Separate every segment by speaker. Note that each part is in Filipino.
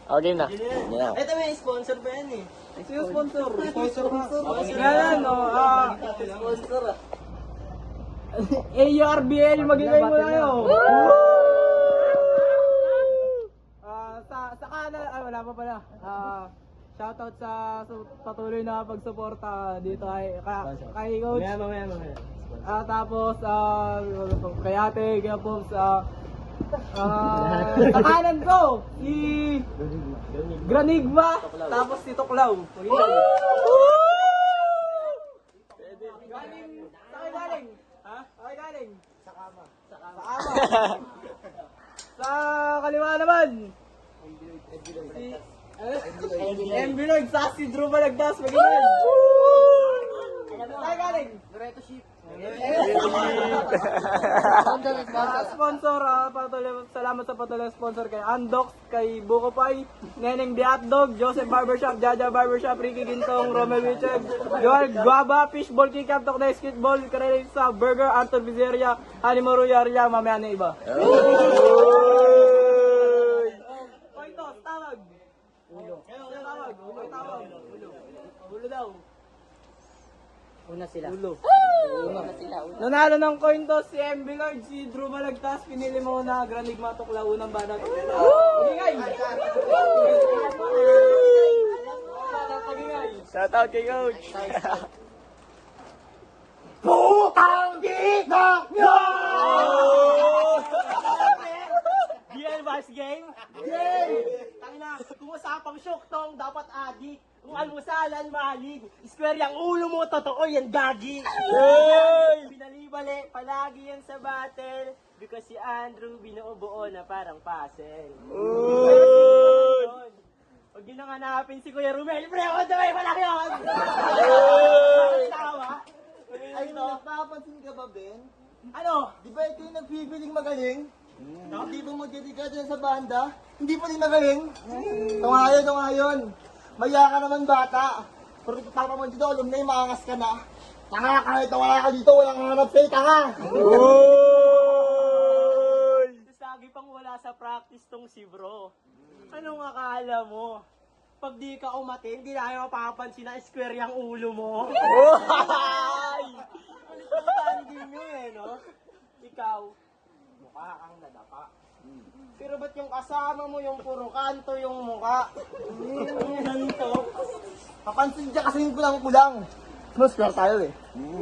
Speaker 1: Oh, game na. Game na.
Speaker 2: Ito may sponsor pa yan eh.
Speaker 3: Sino sponsor? Sponsor na.
Speaker 2: Yan, no? Sponsor ah. AURBL, magigay mo na yun. Sa kanan, ay wala pa pala. Shoutout sa patuloy na pagsuporta dito kay Coach. Mamaya. Tapos, kay ate, kay Pops, sa kanan ko, si Granigma, tapos si Tuklaw. Galing? Ha? Okay, galing? Sa kama. Sa kaliwa naman. Embiloid, sa si Drew Malagdas, magiging. Saan galing? Loreto Ship. Sponsor, salamat sa patuloy sponsor kay Andox, kay Buko Pai, Neneng The Hotdog, Joseph Barbershop, Jaja Barbershop, Ricky Gintong, Romel Wicheg, Joel Guaba, Fishball Kickup, Tok Basketball, Karelix sa Burger, Anton Vizeria, Hanimoru Yaria, mamaya na iba. Koitos, tawag. Ulo. Tawag. Ulo daw.
Speaker 3: Una sila.
Speaker 2: Ulo.
Speaker 3: Una sila.
Speaker 2: Nanalo ng coin to si MB Lord, si Drew Malagtas, pinili mo na Granigma Tuklaw, unang banat. Pagingay!
Speaker 1: Shoutout kay Coach.
Speaker 2: Putang gina nyo!
Speaker 3: DL Bars Game?
Speaker 2: Tangina, kung usapang shock tong, dapat adik. Kung almusalan, malig. Square yung ulo mo, totoo yan, gagi. Binalibali, palagi yan sa battle. Because si Andrew binubuo na parang puzzle. Huwag yun nang hanapin si Kuya Romel. Pre, ako na may malaki yun! Tawa?
Speaker 4: Ay, napapansin ka ba, Ben?
Speaker 2: Ano?
Speaker 4: Di ba ito yung nagpipiling magaling? Hindi ba magdedikado yan sa banda? Hindi pa rin magaling? Ito nga yun. Maya ka naman bata. Pero papa mo dito, alam na yung maangas ka na. Tanga ka, ito wala ka dito, walang hanap sa'yo, tanga.
Speaker 2: Tapos lagi pang wala sa practice tong si bro. Anong akala mo? Pag di ka umate, hindi na kayo mapapansin na square yung ulo mo. Hindi nyo eh, no? Ikaw, mukha kang nadapa. Pero ba't yung kasama mo yung puro kanto yung mukha? Ganito.
Speaker 4: Papansin dyan kasi yung kulang-kulang. No, square tayo eh.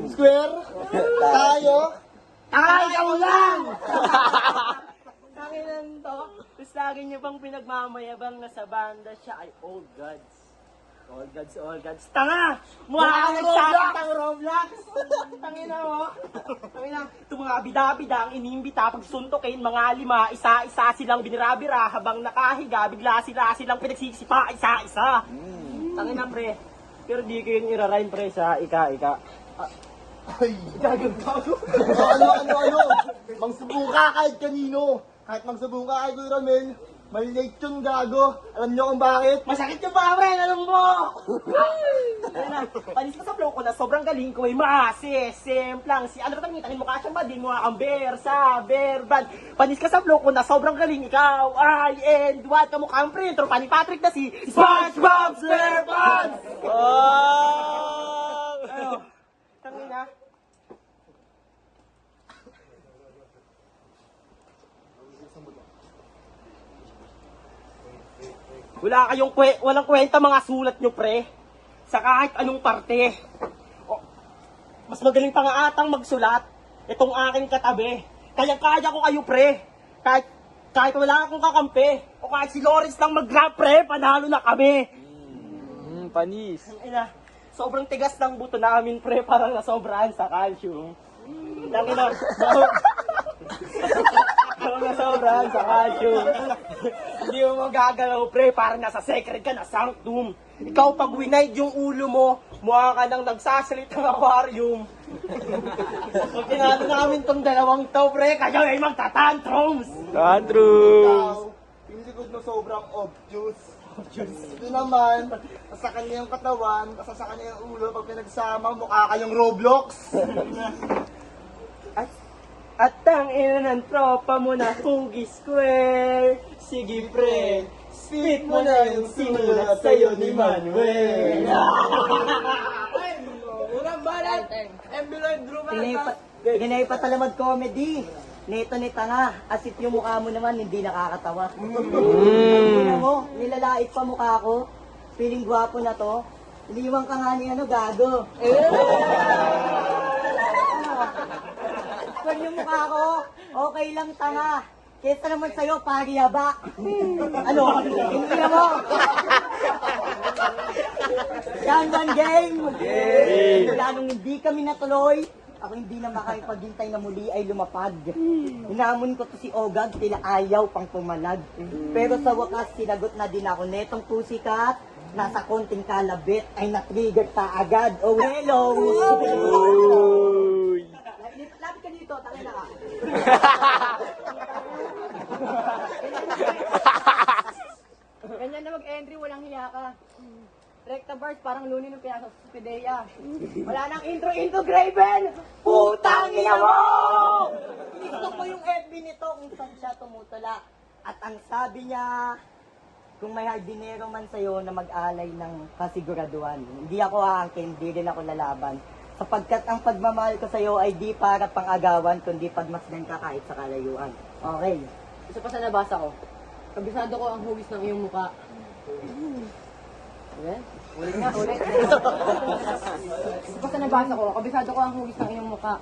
Speaker 4: Square? Tayo?
Speaker 2: Ay, ikaw lang! Tanginan to. Tapos lagi niyo bang pinagmamayabang na sa banda siya ay old gods. All gods. Tanga! Mukha kang nagsakitang Roblox! Tangina mo! Tangina, itong mga bida-bida ang inimbita pag suntokin, mga lima, isa-isa silang binirabira habang nakahiga, bigla sila silang pinagsisipa, isa-isa. Tangina pre, pero di ko yung irarime pre sa ika-ika.
Speaker 4: Ay,
Speaker 2: Gago.
Speaker 4: ano? Mangsubuka kahit kanino. Kahit mangsubuka kay Kuya Romel, may late yun, gago. Alam niyo kung bakit?
Speaker 2: Masakit yung pa, pre! Alam mo! Panis ka sa flow ko na sobrang galing ko ay maasisemplang. Si ano ba tangin mo ka siyang badin mo ang bersa, berban. Panis ka sa flow ko na sobrang galing ikaw. I and what kamukhang pre. Tropa ni Patrick na si SpongeBob SquarePants! Ano? Tangin na. Walang kwenta mga sulat nyo, pre. Sa kahit anong parte. Mas magaling pa nga atang magsulat. Itong aking katabi. Kaya ko kayo, pre. Kahit wala akong kakampi. O kahit si Lawrence lang mag-grab, pre. Panalo na kami.
Speaker 1: Panis.
Speaker 2: Ina, sobrang tigas ng buto namin, pre. Parang nasobrahan sa calcium. Ina, nasobrahan sa calcium. Hindi mo magagalaw, pre, parang nasa secret ka na sanctum. Ikaw pag winide yung ulo mo, mukha ka nang nagsasalitang aquarium. Pag tinalo namin tong dalawang to, pre, kayo ay magtatantrums.
Speaker 1: Tantrums.
Speaker 4: Yung likod mo sobrang obtuse. Ito naman, sa kanya yung katawan, sa kanya yung ulo, pag pinagsama, mukha kayong Roblox.
Speaker 2: At ang ina ng tropa mo na Pugi Square. Sige pre, Spit mo na yung sinulat sa'yo ni Manuel. Unang balat! Envelope Drew
Speaker 3: Ginay pa talamad comedy. Neto ni tanga, asit yung mukha mo naman, hindi nakakatawa. Tingnan mo, nilalait pa mukha ko. Feeling gwapo na to. Iniwan ka nga ni ano, gago. Pag yung mukha ko, okay lang tanga. Kesa naman sa'yo, pagiyaba. Ano? Hindi mo. Yan one game. Planong hindi kami natuloy. Ako hindi na makapaghintay na muli ay lumapag. Inamon ko to si Ogag, tila ayaw pang pumalag. Pero sa wakas, sinagot na din ako netong pusikat. Nasa konting kalabit ay na-trigger ta agad. Oh, hello!
Speaker 1: Uy.
Speaker 3: Lapit ka dito, tangin na ka. Ganyan na mag-entry, walang hiya ka. Recta bars, parang lunin ng pinasa sa Pidea. Wala nang intro, Graven! Putang ina mo! Gusto ko yung FB nito kung saan siya tumutula. At ang sabi niya, kung may hardinero man sa'yo na mag-alay ng kasiguraduhan, hindi ako aangkin, hindi rin ako lalaban. Sapagkat ang pagmamahal ko sa'yo ay di para pang-agawan, kundi pagmasdan ka kahit sa kalayuan. Okay.
Speaker 5: Isa pa sa nabasa ko. Kabisado ko ang hugis ng iyong muka. Okay? Ulit nga, ulit. Isa pa sa nabasa ko. Kabisado ko ang hugis ng iyong muka.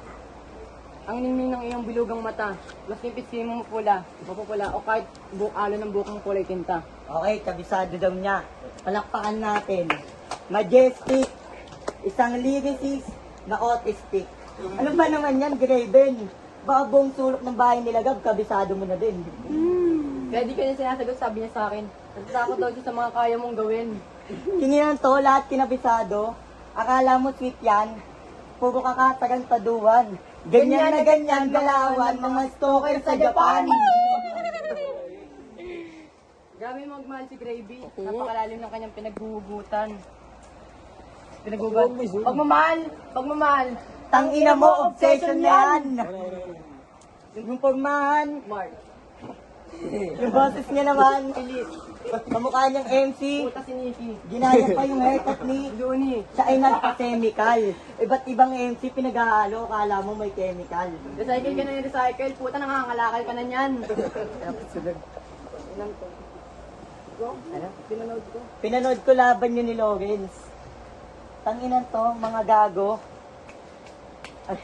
Speaker 5: Ang ningning ng iyong bilugang mata. Mas nipitsin mo mapula, mapupula, o kahit alo ng bukang kulay tinta.
Speaker 3: Okay, kabisado daw niya. Palakpakan natin. Majestic, isang lyricist na autistic. Ano ba naman yan, Graven? Baka buong sulok ng bahay nila, Gab, kabisado mo na din.
Speaker 5: Kaya di ka niya sinasagot, sabi niya sa akin. Natatakot daw siya sa mga kaya mong gawin.
Speaker 3: Tinginan to, lahat kinabisado. Akala mo sweet yan. Puro kakatagantaduan. Ganyan na ganyan galawan ng mga stalker sa Japan.
Speaker 5: Grabe magmahal si Gravy. Napakalalim ng kanyang pinaghuhugutan. Pagmamahal.
Speaker 3: Tangina mo, obsession na yan. Yung pagmahan,
Speaker 5: Mark.
Speaker 3: yung boses niya naman, kamukha niyang MC,
Speaker 5: Puta si Nikki.
Speaker 3: ginaya pa yung haircut ni
Speaker 5: Looney.
Speaker 3: siya ay nagpa-chemical. Iba't ibang MC pinaghahalo, kala mo may chemical.
Speaker 5: Recycle ka na yung recycle. Puta, nangangalakal ka na niyan.
Speaker 3: Ano?
Speaker 5: Pinanood ko.
Speaker 3: Pinanood ko laban yun ni Lawrence. Tanginan to, mga gago. Ay,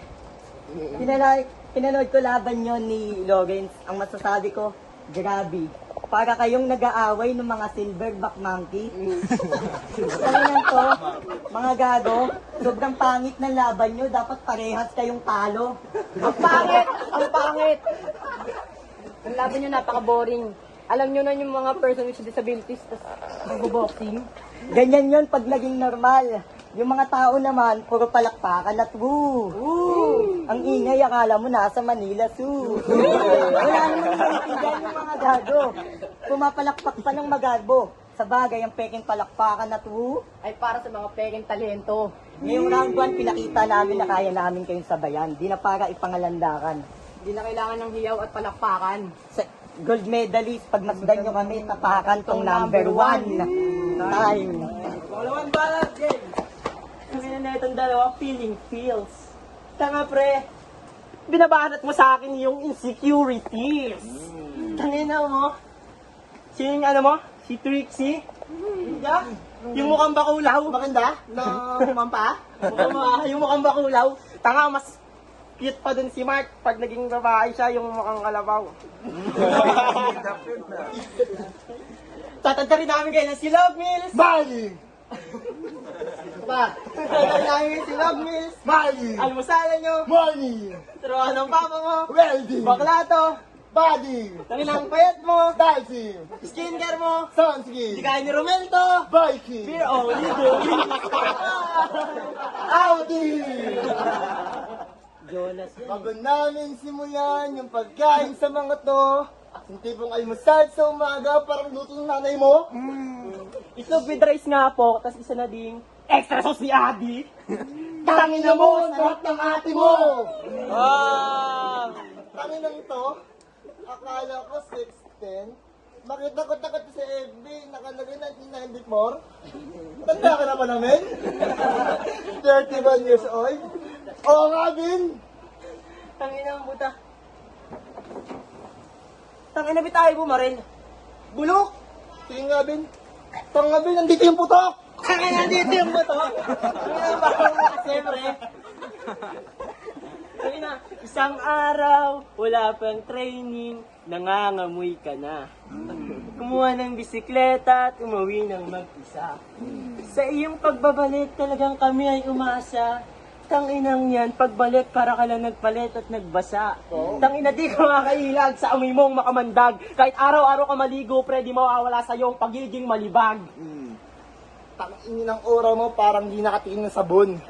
Speaker 3: pinanood ko laban yun ni Lawrence. Ang masasabi ko, grabe. Para kayong nag-aaway ng mga silverback monkey. Tanginan to, mga gago. Sobrang pangit ng laban nyo. Dapat parehas kayong talo.
Speaker 5: Ang pangit! Ang pangit! Ang laban nyo napaka-boring. Alam nyo na yung mga person with disabilities, tas magbo-boxing.
Speaker 3: Ganyan yon pag naging normal. Yung mga tao naman, puro palakpakan at woo. Woo! Ang ingay, akala mo nasa Manila Zoo. Wala naman maintindihan yung mga gago. Pumapalakpak pa ng magarbo. Sa bagay, ang peking palakpakan at woo.
Speaker 5: Ay para sa mga peking talento.
Speaker 3: Ngayong round 1, pinakita namin na kaya namin kayong sabayan. Di na para ipangalandakan.
Speaker 5: Hindi na kailangan ng hiyaw at palakpakan.
Speaker 3: Sa gold medalist, pag masdan nyo kami, tapakan tong number 1. Time.
Speaker 2: Pangalaman balat, game. Ang na itong dalawa, feels. Tanga pre, binabanat mo sa akin yung insecurities. Tangina mo. Sino yung ano mo? Si Trixie? Yung mukhang bakulaw.
Speaker 4: Maganda? Na kumampa?
Speaker 2: Yung mukhang bakulaw. Tanga, mas cute pa dun si Mark pag naging babae siya, yung mukhang kalabaw. Tatanda rin namin kayo na si Love Mills.
Speaker 4: Bali!
Speaker 5: Pa,
Speaker 2: Tatanda namin si Love Mills.
Speaker 4: Bali!
Speaker 2: Almusalan nyo.
Speaker 4: Money!
Speaker 2: Turuan ng papa mo.
Speaker 4: Welding!
Speaker 2: Baklato.
Speaker 4: Body!
Speaker 2: Tanginang payat mo.
Speaker 4: Dancing!
Speaker 2: Skincare mo. Di
Speaker 4: Sunscreen!
Speaker 2: kaya ni Romento.
Speaker 4: Biking!
Speaker 2: Beer only doing.
Speaker 4: Outing!
Speaker 3: Jonas.
Speaker 4: Bago namin simulan yung pagkain sa mga to, yung tipong almusal sa umaga, parang luto ng nanay mo.
Speaker 2: Itlog with rice nga po, tapos isa na ding extra sauce ni Adi. Tangin na mo, sarap ng ate mo.
Speaker 4: Tangin lang to, akala ko 6'10", Bakit takot-takot sa FB? Nakalagay 1994? Tanda ka na ba namin? 31 years old? Oo nga, Bin.
Speaker 2: Tangina ang buta. Tangina ba tayo bumaril?
Speaker 4: Bulok! Sige nga, Bin. Tanga, Bin, nandito yung putok!
Speaker 2: Tangina dito yung buto. Tangina parang siyempre. Tangina, isang araw, wala pang training, nangangamoy ka na. Kumuha ng bisikleta at umuwi ng mag-isa. Sa iyong pagbabalik, talagang kami ay umasa. Tanginang yan, pagbalik para ka lang nagpalit at nagbasa. Tangina, di ka makakailag sa amoy mong makamandag. Kahit araw-araw ka maligo, pre, di mawawala sa iyong pagiging malibag.
Speaker 4: Tangin ng aura mo, parang di nakatingin ng sabon.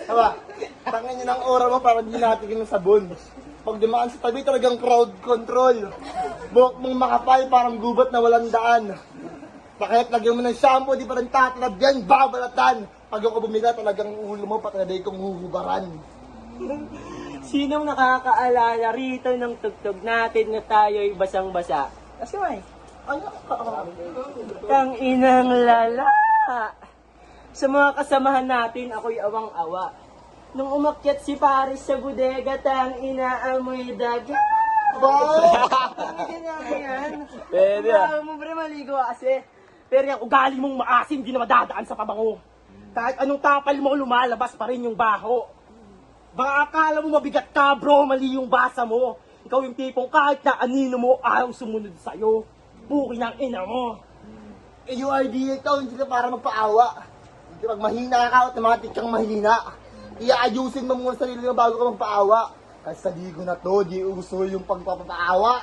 Speaker 4: Diba? Tangin ng aura mo, parang di nakatingin ng sabon. Pag dumaan sa tabi, talagang crowd control. Buhok mong makapal, parang gubat na walang daan. Pakit lagyan mo ng shampoo, di pa rin tatalab yan, babalatan. Pag ako bumila, talagang ulo mo, pataladay kong huhubaran.
Speaker 2: Sinong nakakaalala rito ng tugtog natin na tayo'y basang-basa? Kasi may, Kang inang lala. Sa mga kasamahan natin, ako'y awang-awa. Nung umakyat si Paris sa bodega, tang inaamoy dagat. Hindi nga yan.
Speaker 1: Pwede ah.
Speaker 2: Mo pre, maligo kasi. Pero yung ugali mong maasim, di na madadaan sa pabango. Kahit anong tapal mo, lumalabas pa rin yung baho. Baka akala mo mabigat ka, bro, mali yung basa mo. Ikaw yung tipong kahit na anino mo, ayaw sumunod sa'yo. Buki ng ina mo.
Speaker 4: Eh, yung idea ito, hindi ka para magpaawa. Hindi pag mahina ka, automatic kang mahina. Iaayusin mo muna sarili mo bago ka magpaawa. Kasi sa ligo na to, di uso yung pagpapaawa.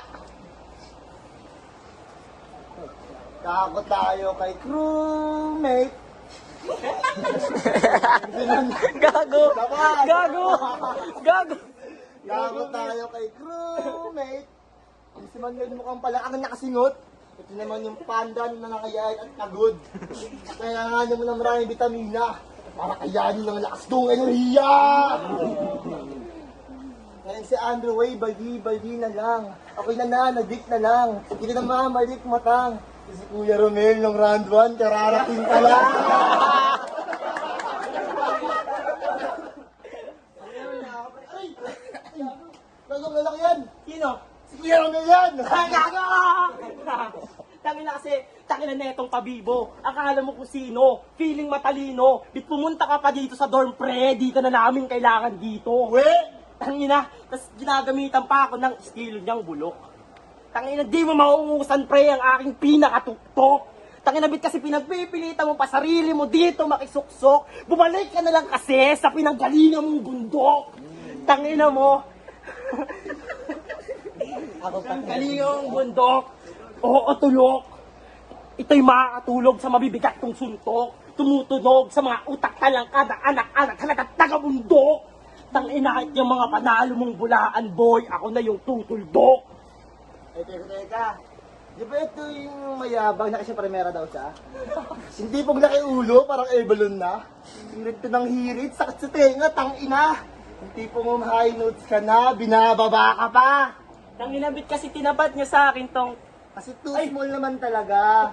Speaker 4: Kako tayo kay crewmate.
Speaker 1: Gago!
Speaker 4: Dapat.
Speaker 1: Gago! Gago!
Speaker 4: Kako tayo kay crewmate. Si Manuel mukhang pala ang nakasingot. Ito naman yung pandan na nakayait at pagod. Kailangan mo ng maraming vitamina para kayanin ng lakas kong enerhiya. Ngayon si Andrew Way, baldi na lang. Ako'y nananadik na lang. Hindi na mamalik matang. Si Kuya Romel ng round 1, kararating ka lang. Ay! Gagawang lalaki yan!
Speaker 2: Sino?
Speaker 4: Si Kuya Romel yan!
Speaker 2: Gago! Tangin na kasi, tangin na netong pabibo. Akala mo kung sino, feeling matalino. Bit pumunta ka pa dito sa dorm pre, di ka na namin kailangan dito.
Speaker 4: We!
Speaker 2: Tangin na, tas ginagamitan pa ako ng estilo niyang bulok. Tangin na, di mo mauungusan pre ang aking pinakatuktok. Tangin na, bit kasi pinagpipilitan mo pa sarili mo dito makisuksok. Bumalik ka na lang kasi sa pinanggalingan mong bundok. Tangin na mo. Ang galingan mong bundok. Oo, tulok. Ito'y makakatulog sa mabibigat kong suntok. Tumutunog sa mga utak talangkad ng anak-anak halagat taga-bundok. Tangina, kahit yung mga panalo mong bulaan, boy, ako na yung tutuldok.
Speaker 4: Eh, teka. Di ba ito yung mayabang na kasi primera daw siya? Hindi pong nakiulo, parang balloon na. Hirit to ng hirit, sakit sa tenga, tangina. Yung tipong high notes ka na, binababa ka pa.
Speaker 2: Tanginabit kasi tinapat niya sa akin tong
Speaker 4: Kasi too small naman talaga.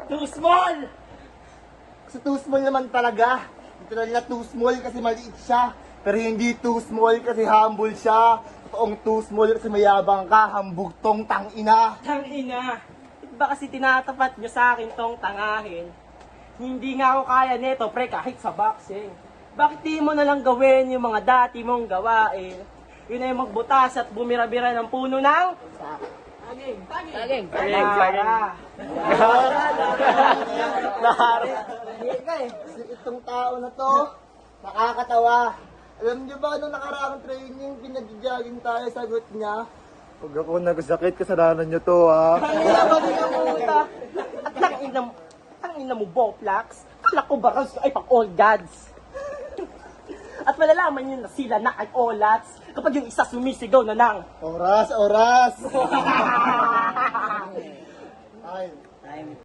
Speaker 2: too small.
Speaker 4: Kasi too small naman talaga. Ito na nila too small kasi maliit siya. Pero hindi too small kasi humble siya. Toong too small kasi mayabang ka, hambug tong tangina.
Speaker 2: Tangina. Ba kasi tinatapat niya sa akin tong tangahin? Hindi nga ako kaya neto, pre, kahit sa boxing. Bakit di mo na lang gawin yung mga dati mong gawain? Yun ay magbutas at bumira-bira ng puno ng... Saging.
Speaker 1: Saging, saging.
Speaker 4: Kasi itong tao na to, nakakatawa. Alam niyo ba, nung nakaraang training, pinag-jogging tayo, sagot niya, "Huwag ako nagsakit, kasalanan niyo to, ha."
Speaker 2: Kinabalik ang puta. At tangina mo, Boplax. Kala ko ba ay pang all gods. At malalaman nyo na sila na ay olats kapag yung isa sumisigaw na ng
Speaker 4: Oras, oras! Ay.